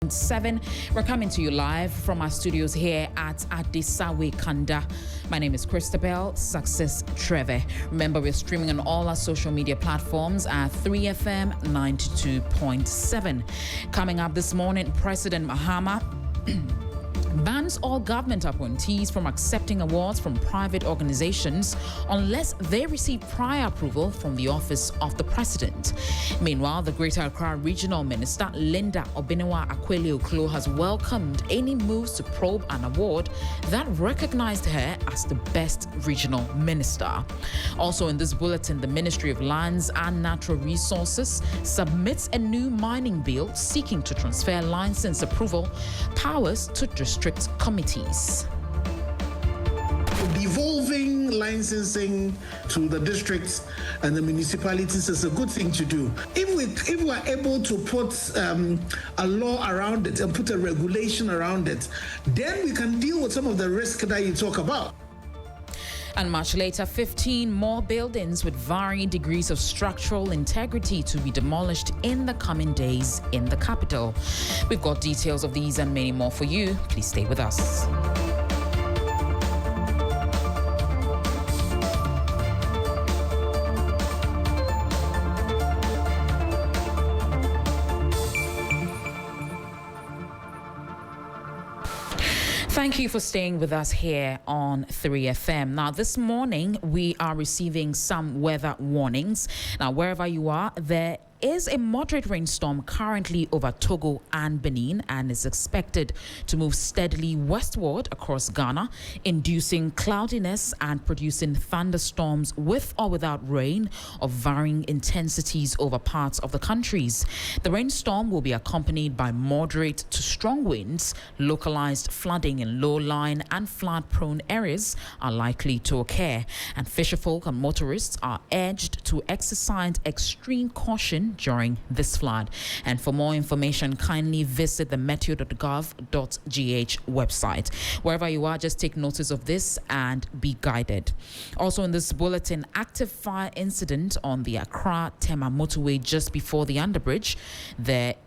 92.7. We're coming to you live from our studios here at Adisawe Kanda. My name is Christabel Success Trevor. Remember, we're streaming on all our social media platforms at 3FM 92.7. Coming up this morning, President Mahama bans all government appointees from accepting awards from private organizations unless they receive prior approval from the office of the president. Meanwhile, the Greater Accra Regional Minister Linda Obinewa-Akweli-Oklo has welcomed any moves to probe an award that recognized her as the best regional minister. Also in this bulletin, the Ministry of Lands and Natural Resources submits a new mining bill seeking to transfer license approval powers to district committees. Devolving licensing to the districts and the municipalities is a good thing to do. If we are able to put a law around it and put a regulation around it, then we can deal with some of the risk that you talk about. And much later, 15 more buildings with varying degrees of structural integrity to be demolished in the coming days in the capital. We've got details of these and many more for you. Please stay with us. Thank you for staying with us here on 3FM. Now, this morning, we are receiving some weather warnings. Now, wherever you are, there is a moderate rainstorm currently over Togo and Benin and is expected to move steadily westward across Ghana, inducing cloudiness and producing thunderstorms with or without rain of varying intensities over parts of the countries. The rainstorm will be accompanied by moderate to strong winds. Localized flooding in low-lying and flood-prone areas are likely to occur, and fisherfolk and motorists are urged to exercise extreme caution during this flood. And for more information, kindly visit the meteo.gov.gh website. Wherever you are, just take notice of this and be guided. Also in this bulletin, active fire incident on the Accra-Tema motorway just before the underbridge.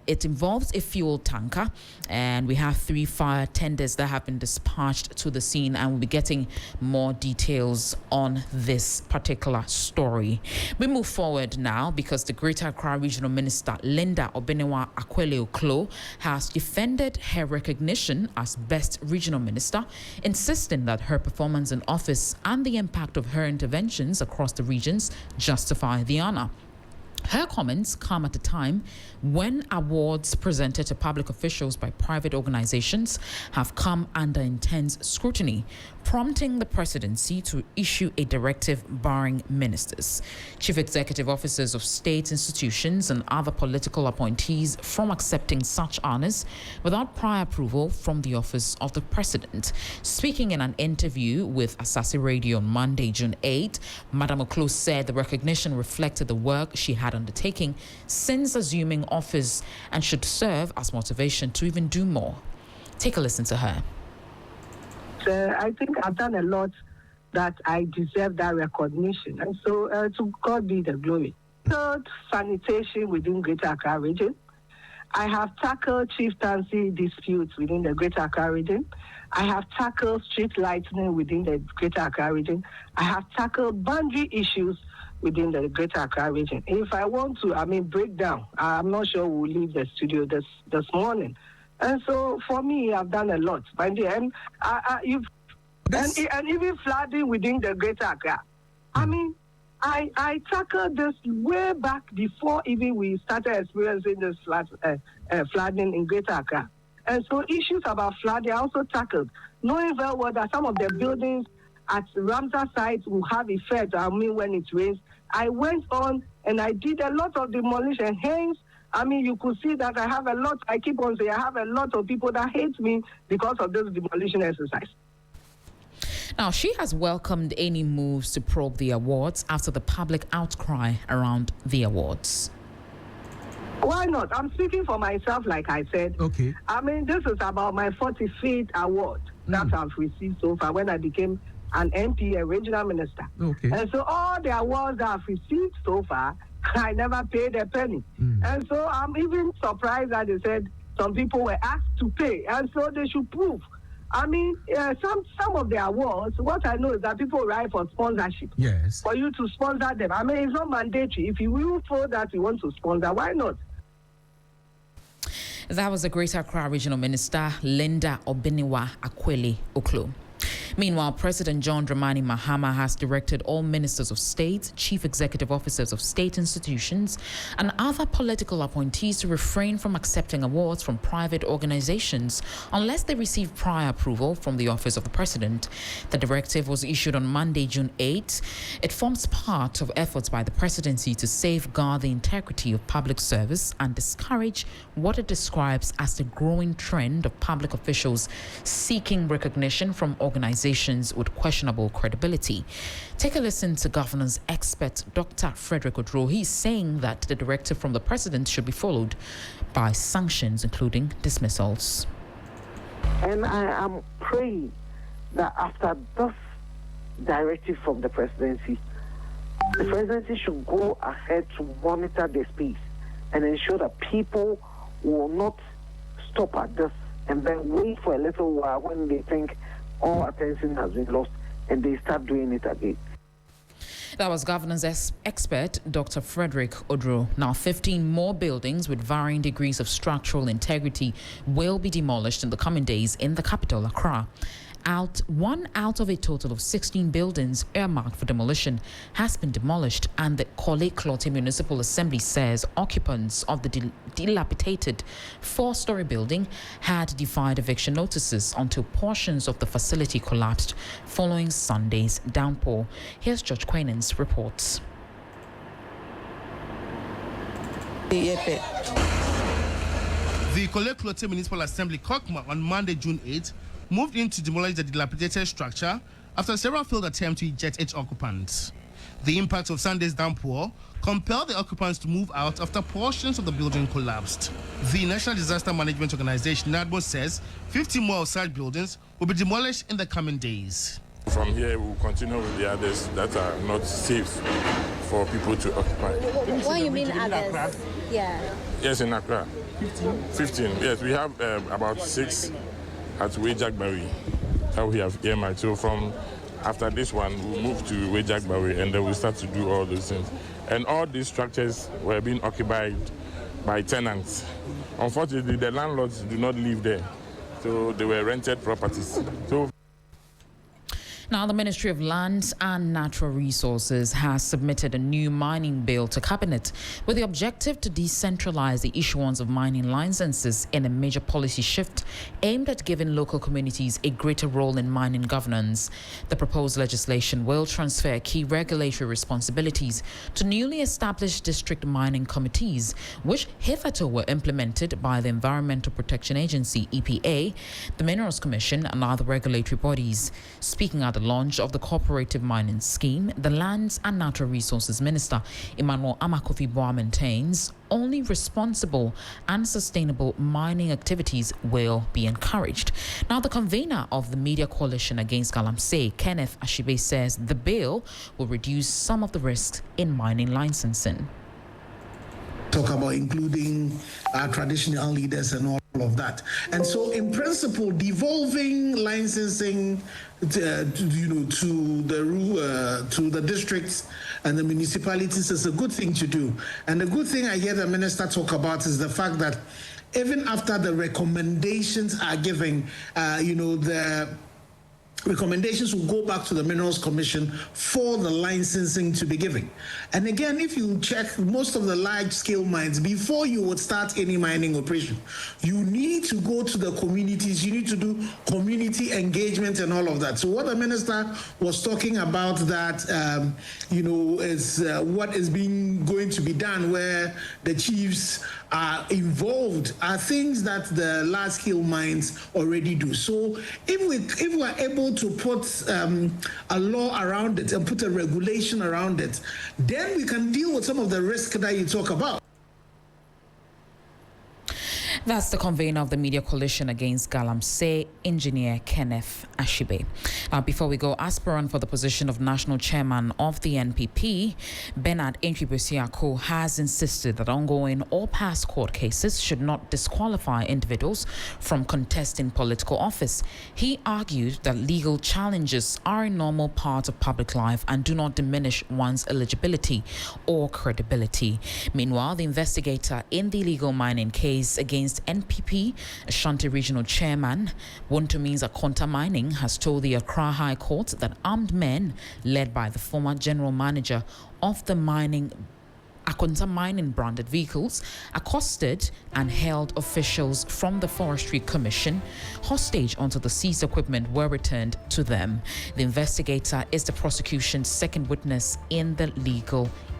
It involves a fuel tanker, and we have 3 fire tenders that have been dispatched to the scene, and we'll be getting more details on this particular story. We move forward now because the Greater Accra Regional Minister Linda Obinewa-Akweli-Oklo has defended her recognition as best regional minister, insisting that her performance in office and the impact of her interventions across the regions justify the honor. Her comments come at a time when awards presented to public officials by private organizations have come under intense scrutiny, prompting the presidency to issue a directive barring ministers, chief executive officers of state institutions, and other political appointees from accepting such honors without prior approval from the office of the president. Speaking in an interview with Asase Radio on Monday, June 8, Madam Oklo said the recognition reflected the work she had undertaking since assuming office and should serve as motivation to even do more. Take a listen to her. I think I've done a lot that I deserve that recognition. And so to God be the glory. Third, sanitation within Greater Accra region. I have tackled chieftaincy disputes within the Greater Accra region. I have tackled street lighting within the Greater Accra region. I have tackled boundary issues within the Greater Accra region. If I want to, break down, I'm not sure we'll leave the studio this morning. And so for me, I've done a lot. By the end, and even flooding within the Greater Accra. I tackled this way back before even we started experiencing this flooding in Greater Accra. And so issues about flooding I also tackled, knowing very well that some of the buildings at Ramsar site will have effect, when it rains. I went on and I did a lot of demolition. Hence, you could see that I keep on saying I have a lot of people that hate me because of this demolition exercise. Now, she has welcomed any moves to probe the awards after the public outcry around the awards. Why not? I'm speaking for myself, like I said. Okay. This is about my 45th award that I've received so far when I became an MP, a regional minister. Okay. And so all the awards that I've received so far, I never paid a penny. And so I'm even surprised that they said Some people were asked to pay, and so they should prove. I mean, some of the awards, what I know is that people write for sponsorship. Yes. For you to sponsor them. I mean, it's not mandatory. If you feel that you want to sponsor, why not? That was the Greater Accra Regional Minister, Linda Obiniwa Akweli Oklo. Meanwhile, President John Dramani Mahama has directed all ministers of state, chief executive officers of state institutions, and other political appointees to refrain from accepting awards from private organizations unless they receive prior approval from the office of the president. The directive was issued on Monday, June 8. It forms part of efforts by the presidency to safeguard the integrity of public service and discourage what it describes as the growing trend of public officials seeking recognition from organizations with questionable credibility. Take a listen to governance expert Dr. Frederick Odro. He's saying that the directive from the president should be followed by sanctions, including dismissals. And I am praying that after this directive from the presidency should go ahead to monitor the space and ensure that people will not stop at this and then wait for a little while when they think all attention has been lost and they start doing it again. That was governance expert Dr. Frederick Odro. Now, 15 more buildings with varying degrees of structural integrity will be demolished in the coming days in the capital, Accra. One out of a total of 16 buildings earmarked for demolition has been demolished, and the Korle Klottey Municipal Assembly says occupants of the dilapidated 4-story building had defied eviction notices until portions of the facility collapsed following Sunday's downpour. Here's George Quainan's reports. The Korle Klottey Municipal Assembly, Kokma, on Monday, June 8, moved in to demolish the dilapidated structure after several failed attempts to eject its occupants. The impact of Sunday's downpour compelled the occupants to move out after portions of the building collapsed. The National Disaster Management Organization, NADMO, says 50 more of such buildings will be demolished in the coming days. From here, we'll continue with the others that are not safe for people to occupy. What do you mean others? Yeah. Yes, in Accra. 15. Yes, we have about 6 at Wejagbari that we have earmarked. So from after this one, we'll move to Wejagbari and then we'll start to do all those things. And all these structures were being occupied by tenants. Unfortunately, the landlords do not live there. So they were rented properties. So now, the Ministry of Lands and Natural Resources has submitted a new mining bill to Cabinet with the objective to decentralize the issuance of mining licenses in a major policy shift aimed at giving local communities a greater role in mining governance. The proposed legislation will transfer key regulatory responsibilities to newly established district mining committees, which hitherto were implemented by the Environmental Protection Agency, EPA, the Minerals Commission, and other regulatory bodies. Speaking at the launch of the cooperative mining scheme, the Lands and Natural Resources Minister, Emmanuel Amakofi-Boa, maintains only responsible and sustainable mining activities will be encouraged. Now, the convener of the Media Coalition Against Galamsey, Kenneth Ashibe, says the bill will reduce some of the risks in mining licensing. Talk about including traditional leaders and all of that. And so, in principle, devolving licensing to the districts and the municipalities is a good thing to do. And the good thing I hear the minister talk about is the fact that even after the recommendations are given, the recommendations will go back to the Minerals Commission for the licensing to be given. And again, if you check most of the large-scale mines, before you would start any mining operation, you need to go to the communities, you need to do community engagement and all of that. So what the minister was talking about that, is what is going to be done where the chiefs are involved are things that the large-scale mines already do. So if we are able to put a law around it and put a regulation around it, then we can deal with some of the risk that you talk about. That's the convener of the Media Coalition Against Galamsey, Engineer Kenneth Ashibe. Before we go, aspirant for the position of national chairman of the NPP, Bernard Entry-Busiako, has insisted that ongoing or past court cases should not disqualify individuals from contesting political office. He argued that legal challenges are a normal part of public life and do not diminish one's eligibility or credibility. Meanwhile, the investigator in the illegal mining case against NPP Ashanti Regional Chairman Wontumi Akonta Mining has told the Accra High Court that armed men led by the former general manager of the Akonta Mining branded vehicles accosted and held officials from the Forestry Commission hostage until the seized equipment were returned to them. The investigator is the prosecution's second witness in the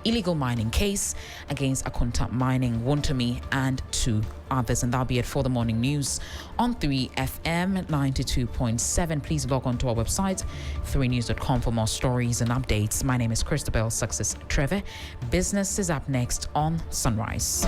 illegal mining case against Akonta Mining, Wontumi, and 2 others. And that'll be it for the morning news on 3FM 92.7. Please log on to our website, 3news.com, for more stories and updates. My name is Christabel Success Trevor. Business is up next on Sunrise.